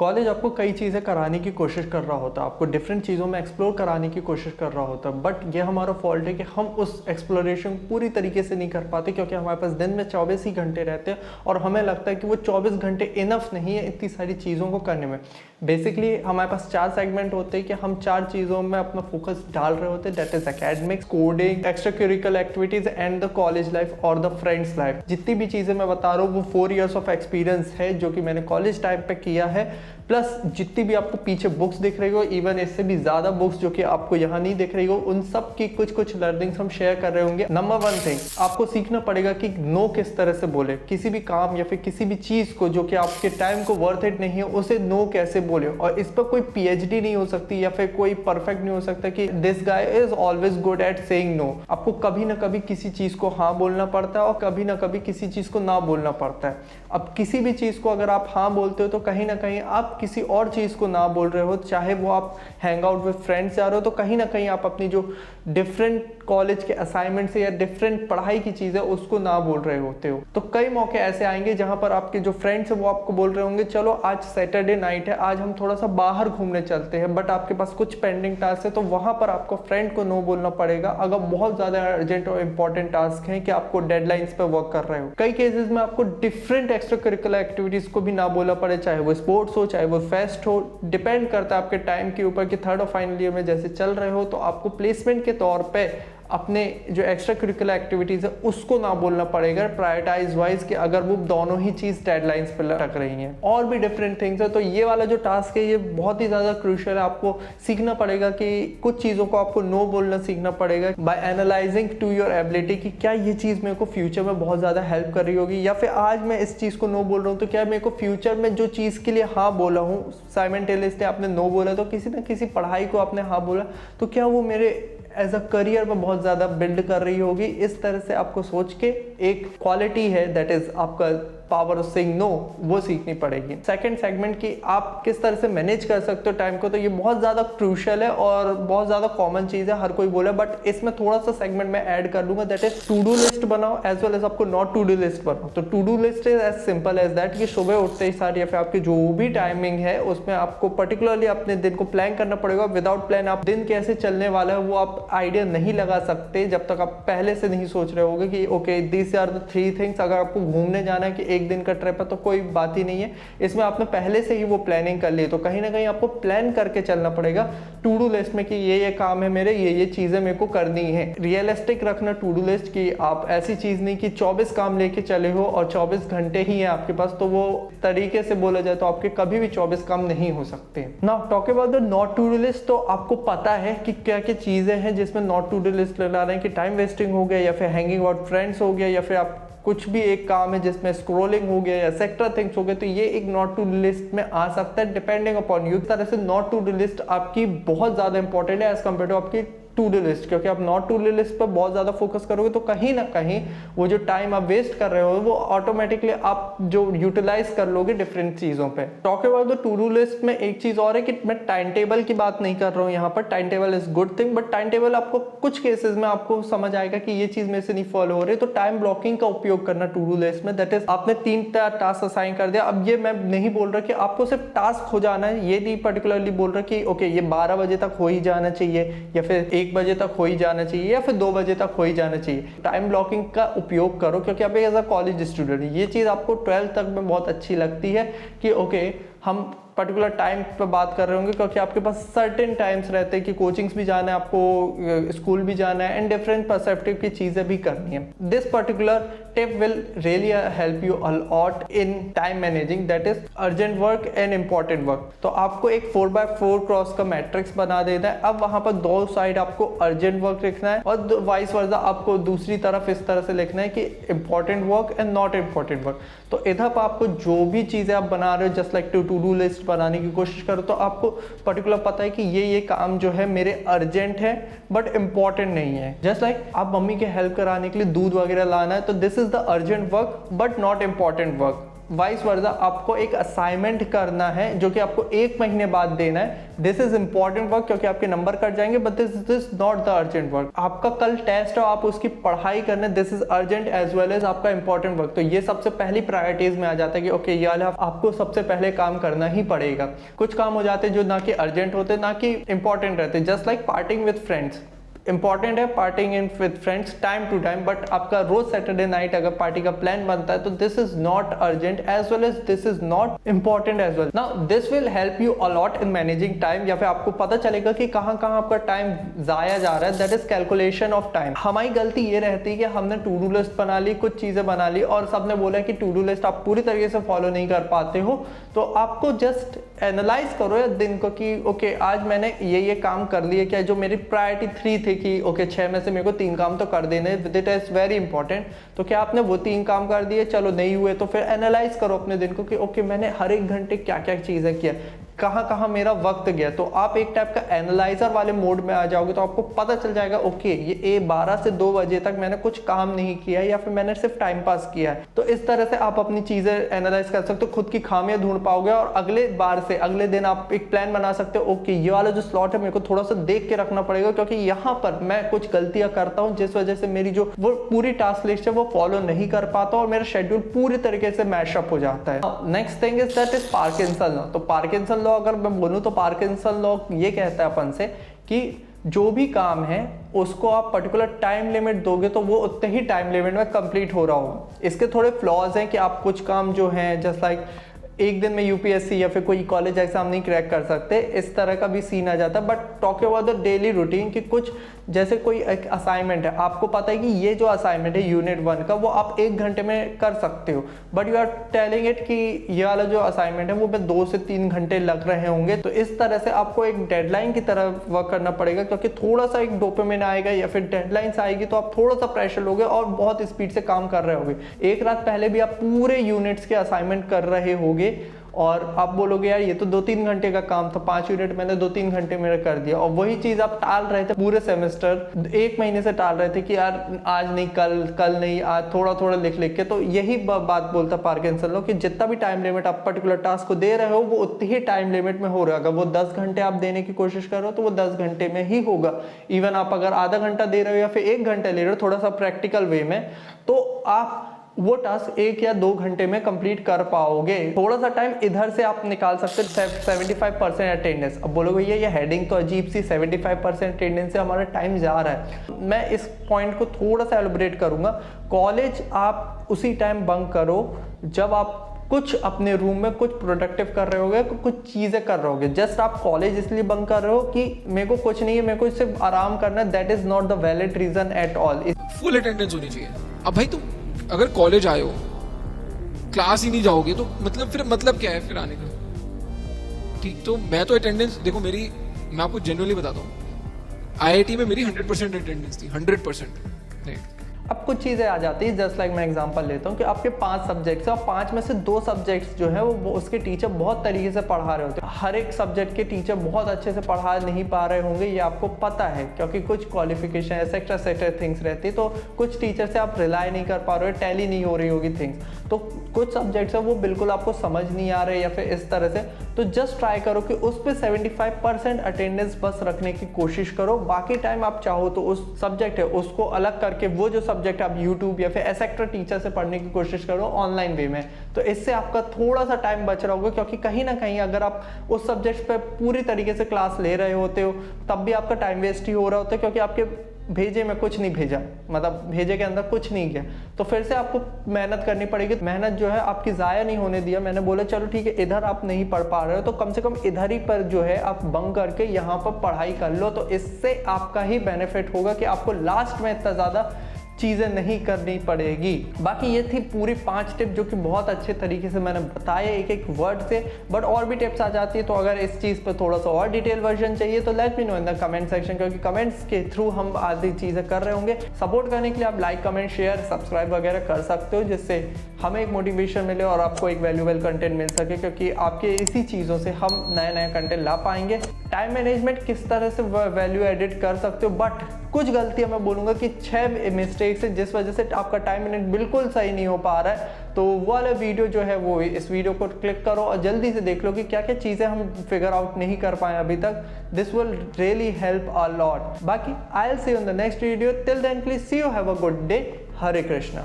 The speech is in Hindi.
कॉलेज आपको कई चीज़ें कराने की कोशिश कर रहा होता है, आपको डिफरेंट चीज़ों में एक्सप्लोर कराने की कोशिश कर रहा होता है, बट ये हमारा फॉल्ट है कि हम उस एक्सप्लोरेशन पूरी तरीके से नहीं कर पाते क्योंकि हमारे पास दिन में 24 ही घंटे रहते हैं और हमें लगता है कि वो 24 घंटे इनफ नहीं है इतनी सारी चीज़ों को करने में। बेसिकली हमारे पास 4 सेगमेंट होते हैं कि हम 4 चीज़ों में अपना फोकस डाल रहे होते हैं, that is academics, coding, extra curricular activities and the college life और द फ्रेंड्स लाइफ। जितनी भी चीज़ें मैं बता रहा हूँ वो 4 इयर्स ऑफ एक्सपीरियंस है जो कि मैंने कॉलेज टाइम पे किया है, प्लस जितनी भी आपको पीछे बुक्स दिख रही हो, इवन इससे भी ज़्यादा बुक्स जो कि आपको यहाँ नहीं दिख रही हो, उन सब की कुछ लर्निंग्स हम शेयर कर रहे होंगे। नंबर 1 थिंग आपको सीखना पड़ेगा कि नो किस तरह से बोले, किसी भी काम या फिर किसी भी चीज़ को जो कि आपके टाइम को वर्थ इट नहीं है उसे नो कैसे बोले। और इस पर कोई पीएचडी नहीं हो सकती या फिर कोई परफेक्ट नहीं हो सकता कि this guy is always good at saying no. आपको कभी ना कभी किसी चीज़ को हाँ बोलना पड़ता है और कभी ना कभी किसी चीज़ को ना बोलना पड़ता है। अब किसी भी चीज़ को अगर आप हाँ बोलते हो तो कहीं ना कहीं आप किसी और चीज़ को ना बोल रहे हो, चाहे वो आप हैंग आउट विद फ्रेंड्स जा रहे हो तो कहीं ना कहीं आप अपनी जो डिफरेंट कॉलेज के असाइनमेंट से या डिफरेंट पढ़ाई की चीज़ है उसको ना बोल रहे होते हो। तो कई मौके ऐसे आएंगे जहां पर आपके जो फ्रेंड्स है वो आपको बोल रहे होंगे चलो आज सैटरडे नाइट है, आज हम थोड़ा सा बाहर घूमने चलते हैं, बट आपके पास कुछ पेंडिंग टास्क है तो वहां पर आपको फ्रेंड को नो बोलना पड़ेगा अगर बहुत ज़्यादा अर्जेंट और इंपॉर्टेंट टास्क है कि आपको डेडलाइंस पे वर्क कर रहे हो। कई केसेस में आपको डिफरेंट एक्स्ट्रा करिकुलर एक्टिविटीज़ को भी ना बोलना पड़े, चाहे वो स्पोर्ट्स हो चाहे वो फेस्ट हो, डिपेंड करता है आपके टाइम के ऊपर कि थर्ड और फाइनल ईयर में जैसे चल रहे हो तो आपको प्लेसमेंट के तौर पे अपने जो एक्स्ट्रा करिकुलर एक्टिविटीज़ है उसको ना बोलना पड़ेगा प्रायोरिटाइज वाइज कि अगर वो दोनों ही चीज़ डेडलाइंस पर लटक रही हैं। और भी डिफरेंट थिंग्स है, तो ये वाला जो टास्क है ये बहुत ही ज़्यादा क्रूशियल है। आपको सीखना पड़ेगा कि कुछ चीज़ों को आपको नो बोलना सीखना पड़ेगा by analysing to your ability कि क्या ये चीज़ मेरे को फ्यूचर में बहुत ज़्यादा हेल्प कर रही होगी, या फिर आज मैं इस चीज़ को नो बोल रहा हूँ तो क्या मेरे को फ्यूचर में जो चीज़ के लिए हाँ बोला हूँ, साइमल्टेनियसली आपने नो बोला तो किसी न किसी पढ़ाई को आपने हाँ बोला तो क्या वो मेरे एज अ करियर में बहुत ज़्यादा बिल्ड कर रही होगी। इस तरह से आपको सोच के एक क्वालिटी है दैट इज आपका पावर ऑफ सेइंग नो, वो सीखनी पड़ेगी। सेकंड सेगमेंट की आप किस तरह से मैनेज कर सकते हो टाइम को, तो ये बहुत ज़्यादा क्रूशियल है और बहुत ज़्यादा कॉमन चीज़ है, हर कोई बोले, बट इसमें थोड़ा सा सेगमेंट मैं ऐड कर लूँगा that is to do list बनाओ एज वेल एज आपको नॉट टू डू लिस्ट बनाओ। तो to do list is as simple as that कि सुबह उठते ही साथ या फिर आपकी जो भी टाइमिंग है उसमें आपको पर्टिकुलरली अपने दिन को प्लान करना पड़ेगा। विदाउट प्लान आप दिन कैसे चलने वाला है वो आप आइडिया नहीं लगा सकते जब तक आप पहले से नहीं सोच रहे होगे कि okay this are the 3 things. अगर आपको घूमने जाना है कि एक दिन का ट्रिप है तो कोई बात ही नहीं है, इसमें आपने पहले से ही वो प्लानिंग कर ली, तो कहीं ना कहीं आपको प्लान करके चलना पड़ेगा टू डू लिस्ट में कि ये काम है मेरे, ये चीजें मेरे को करनी है। रियलिस्टिक रखना टू डू लिस्ट की आप ऐसी चीज नहीं कि 24 काम लेके चले हो और 24 घंटे ही है आपके पास, तो वो तरीके से बोला जाए तो आपके कभी भी 24 काम नहीं हो सकते। Now talk about the not to do list, तो आपको पता है कि क्या क्या चीजें हैं जिसमें नॉट टू डू लिस्ट ला रहे हैं कि टाइम वेस्टिंग हो गया या फिर हैंगिंग आउट फ्रेंड्स हो गया या फिर आप कुछ भी एक काम है जिसमें स्क्रोलिंग हो गया या सेक्टर थिंग्स हो गए, तो ये एक नॉट टू डू लिस्ट में आ सकता है डिपेंडिंग अपॉन यू। इस तरह से नॉट टू डू लिस्ट आपकी बहुत ज्यादा इंपॉर्टेंट है एज कम्पेयर टू आपकी टू डू लिस्ट, क्योंकि आप नॉट टू डू लिस्ट पर बहुत ज्यादा फोकस करोगे तो कहीं ना कहीं वो जो टाइम आप वेस्ट कर रहे हो वो ऑटोमेटिकली आप जो यूटिलाइज कर लोगे डिफरेंट चीजों पे। Talk about the two do list में एक चीज और है कि मैं टाइम टेबल की बात नहीं कर रहा हूँ यहाँ पर, time table is good thing, but time table आपको कुछ केसेस में आपको समझ आएगा कि ये चीज मेरे से नहीं फॉलो हो रही, तो टाइम ब्लॉकिंग का उपयोग करना टू डू लिस्ट में। दैट इज आपने 3 टास्क असाइन कर दिया। अब ये मैं नहीं बोल रहा कि आपको सिर्फ टास्क हो जाना है, ये नहीं पर्टिकुलरली बोल रहा कि ओके ये 12 बजे तक हो ही जाना चाहिए या फिर 1 बजे तक हो ही जाना चाहिए या फिर 2 बजे तक हो ही जाना चाहिए। टाइम ब्लॉकिंग का उपयोग करो क्योंकि आप एज अ कॉलेज स्टूडेंट ये चीज आपको 12th तक में बहुत अच्छी लगती है कि ओके हम पर्टिकुलर टाइम पे बात कर रहे होंगे क्योंकि आपके पास सर्टेन टाइम्स रहते हैं कि कोचिंग्स भी जाना है, आपको स्कूल भी जाना है एंड डिफरेंट पर्सपेक्टिव की चीजें भी करनी है। This particular tip will really help you a lot in time managing, that is urgent work and important work. तो आपको एक 4x4 क्रॉस का मैट्रिक्स बना देना है। अब वहां पर 2 साइड आपको अर्जेंट वर्क लिखना है और वाइस वर्सा आपको दूसरी तरफ इस तरह से लिखना है कि important work and not important work. तो इधर पर आपको जो भी चीजें आप बना रहे हो just like to do list बनाने की कोशिश करो तो आपको पर्टिकुलर पता है कि ये काम जो है मेरे अर्जेंट है बट इंपॉर्टेंट नहीं है। जस्ट लाइक आप मम्मी के हेल्प कराने के लिए दूध वगैरह लाना है तो this is the urgent work but not important work. Vice versa आपको एक असाइनमेंट करना है जो कि आपको 1 महीने बाद देना है। दिस इज इंपॉर्टेंट वर्क क्योंकि आपके नंबर कट जाएंगे, but this is not the urgent work. आपका कल टेस्ट है, आप उसकी पढ़ाई करने, this is urgent as well as आपका इंपॉर्टेंट वर्क। तो ये सबसे पहली प्रायोरिटीज में आ जाता है कि ओके ये वाला आपको सबसे पहले काम करना ही पड़ेगा। कुछ काम हो जाते हैं जो ना कि अर्जेंट होते, ना कि इंपॉर्टेंट रहते, just like partying with friends. Important है partying in with friends time to time, but आपका रोज सैटरडे नाइट अगर पार्टी का प्लान बनता है तो this is not urgent as well as this is not important as well. Now this will help you a lot in managing time, या फिर आपको पता चलेगा कि कहाँ कहाँ आपका टाइम जाया जा रहा है। That is calculation of time. हमारी गलती ये रहती है कि हमने टू डू लिस्ट बना ली, कुछ चीजें बना ली और सबने बोला कि टू डू लिस्ट आप पूरी तरीके से फॉलो नहीं कर पाते हो, तो आपको जस्ट एनालाइज करो या दिन को कि ओके आज मैंने ये काम कर लिए क्या, जो मेरी प्रायोरिटी 3 थी कि ओके 6 में से मेरे को 3 काम तो कर देने, दैट इज वेरी इंपॉर्टेंट। तो क्या आपने वो 3 काम कर दिए, चलो नहीं हुए तो फिर एनालाइज करो अपने दिन को कि ओके मैंने हर एक घंटे क्या क्या चीजें किया, कहाँ कहाँ मेरा वक्त गया। तो आप एक टाइप का एनालाइजर वाले मोड में आ जाओगे तो आपको पता चल जाएगा ओके ये 12 से 2 बजे तक मैंने कुछ काम नहीं किया या फिर मैंने सिर्फ टाइम पास किया है। तो इस तरह से आप अपनी चीजें एनालाइज कर सकते हो, खुद की खामियां ढूंढ पाओगे और अगले बार से अगले दिन आप एक प्लान बना सकते हो। ओके ये वाला जो स्लॉट है मेरे को थोड़ा सा देख के रखना पड़ेगा क्योंकि यहाँ पर मैं कुछ गलतियां करता हूँ जिस वजह से मेरी जो वो पूरी टास्क लिस्ट है वो फॉलो नहीं कर पाता और मेरा शेड्यूल पूरी तरीके से मैशअप हो जाता है। Next thing is that is Parkinson law. तो पार्किंसन लॉ अगर मैं बोलूँ तो पार्किंसन लॉ ये कहता है अपन से कि जो भी काम है उसको आप पर्टिकुलर टाइम लिमिट दोगे तो वो उतने ही टाइम लिमिट में कंप्लीट हो रहा होगा। इसके थोड़े फ्लॉज हैं कि आप कुछ काम जो हैं जस्ट लाइक एक दिन में यूपीएससी या फिर कोई कॉलेज एग्जाम नहीं क्रैक कर सकते, इस तरह का भी सीन आ जाता है। But talk about the daily routine कि कुछ जैसे कोई एक असाइनमेंट है, आपको पता है कि ये जो असाइनमेंट है यूनिट 1 का वो आप 1 घंटे में कर सकते हो, but you are telling it कि ये वाला जो असाइनमेंट है वो में 2 से 3 घंटे लग रहे होंगे। तो इस तरह से आपको एक डेडलाइन की तरह वर्क करना पड़ेगा क्योंकि थोड़ा सा एक डोपामिन आएगा या फिर डेडलाइंस आएगी तो आप थोड़ा सा प्रेशर लोगे और बहुत स्पीड से काम कर रहे होगे। एक रात पहले भी आप पूरे यूनिट्स के असाइनमेंट कर रहे होगे और आप बोलोगे यार ये तो 2-3 घंटे का काम था, 5 यूनिट मैंने 2-3 घंटे में कर दिया, और वही चीज आप टाल रहे थे पूरे सेमेस्टर, 1 महीने से टाल रहे थे कि यार आज नहीं कल नहीं, आज थोड़ा थोड़ा लिख लिख के। तो यही बात बोलता पार्किंसन लॉ कि जितना भी टाइम लिमिट आप पर्टिकुलर टास्क को दे रहे हो वो उतनी ही टाइम लिमिट में हो रहा है। अगर वो 10 घंटे आप देने की कोशिश कर रहे हो तो वो 10 घंटे में ही होगा। इवन आप अगर आधा घंटा दे रहे हो या फिर 1 घंटा ले रहे हो थोड़ा सा प्रैक्टिकल वे में, तो आप वो टास्क 1 या 2 घंटे में कंप्लीट कर पाओगे। थोड़ा सा टाइम इधर से आप निकाल सकते हो 75% अटेंडेंस। अब बोलोगे भैया ये हेडिंग तो अजीब सी, 75% अटेंडेंस से हमारा टाइम जा रहा है। मैं इस पॉइंट को थोड़ा सा एलिब्रेट करूंगा। कॉलेज आप उसी टाइम बंक करो जब आप कुछ अपने रूम में कुछ प्रोडक्टिव कर रहे होगे, कुछ चीजें कर रहे होगे। जस्ट आप कॉलेज इसलिए बंक कर रहे हो कि मेरे को कुछ नहीं है, मेरे को सिर्फ आराम करना है, that is not the valid reason at all. Full attendance होनी चाहिए। अब भाई तुम अगर कॉलेज आए हो क्लास ही नहीं जाओगे तो मतलब क्या है फिर आने का? ठीक, तो मैं तो अटेंडेंस देखो मेरी, मैं आपको जनरली बताता हूँ, आईआईटी में मेरी 100% अटेंडेंस थी, 100%। नहीं, अब कुछ चीज़ें आ जाती है, जस्ट लाइक मैं एग्जांपल लेता हूँ कि आपके 5 सब्जेक्ट्स हैं और 5 में से 2 सब्जेक्ट्स जो है वो उसके टीचर बहुत तरीके से पढ़ा रहे होते हैं। हर एक सब्जेक्ट के टीचर बहुत अच्छे से पढ़ा नहीं पा रहे होंगे, ये आपको पता है क्योंकि कुछ क्वालिफिकेशन एक्सेट्रा थिंग्स रहती है। तो कुछ टीचर से आप रिलाई नहीं कर पा रहे हो, टैली नहीं हो रही होगी थिंग्स। तो कुछ सब्जेक्ट्स है वो बिल्कुल आपको समझ नहीं आ रहे या फिर इस तरह से, तो जस्ट ट्राई करो कि उस पर 75% अटेंडेंस बस रखने की कोशिश करो। बाकी टाइम आप चाहो तो उस सब्जेक्ट है उसको अलग करके वो जो सब्जेक्ट आप यूट्यूब या फिर एक्सेट्रा टीचर से पढ़ने की कोशिश करो ऑनलाइन वे में। तो इससे आपका थोड़ा सा टाइम बच रहा होगा क्योंकि कहीं ना कहीं अगर आप उस सब्जेक्ट पे पूरी तरीके से क्लास ले रहे होते हो तब भी आपका टाइम वेस्ट ही हो रहा होता है क्योंकि आपके भेजे में कुछ नहीं भेजा, मतलब भेजे के अंदर कुछ नहीं गया। तो फिर से आपको मेहनत करनी पड़ेगी। मेहनत जो है आपकी ज़ाया नहीं होने दिया। मैंने बोला चलो ठीक है इधर आप नहीं पढ़ पा रहे हो तो कम से कम इधर ही पर जो है आप बंक करके यहाँ पर पढ़ाई कर लो, तो इससे आपका ही बेनिफिट होगा कि आपको लास्ट में इतना ज़्यादा चीज़ें नहीं करनी पड़ेगी। बाकी ये थी पूरी 5 टिप जो कि बहुत अच्छे तरीके से मैंने बताया एक एक वर्ड से, बट और भी टिप्स आ जाती है। तो अगर इस चीज़ पर थोड़ा सा और डिटेल वर्जन चाहिए तो let me know in the comment section, क्योंकि कमेंट्स के थ्रू हम आधी चीज़ें कर रहे होंगे। सपोर्ट करने के लिए आप लाइक कमेंट शेयर सब्सक्राइब वगैरह कर सकते हो जिससे हमें एक मोटिवेशन मिले और आपको एक वैल्यूएबल कंटेंट मिल सके, क्योंकि आपके इसी चीज़ों से हम नया कंटेंट ला पाएंगे। टाइम मैनेजमेंट किस तरह से वैल्यू एडिट कर सकते हो, बट कुछ गलतियां मैं बोलूँगा कि 6 मिस्टेक्स है जिस वजह से आपका टाइम मैनेजमेंट बिल्कुल सही नहीं हो पा रहा है। तो वो वाला वीडियो जो है वो इस वीडियो को क्लिक करो और जल्दी से देख लो कि क्या क्या चीज़ें हम फिगर आउट नहीं कर पाए अभी तक। This will really help a lot. बाकी I will see you in the next video. Till then please see you, have a good day. Hare Krishna.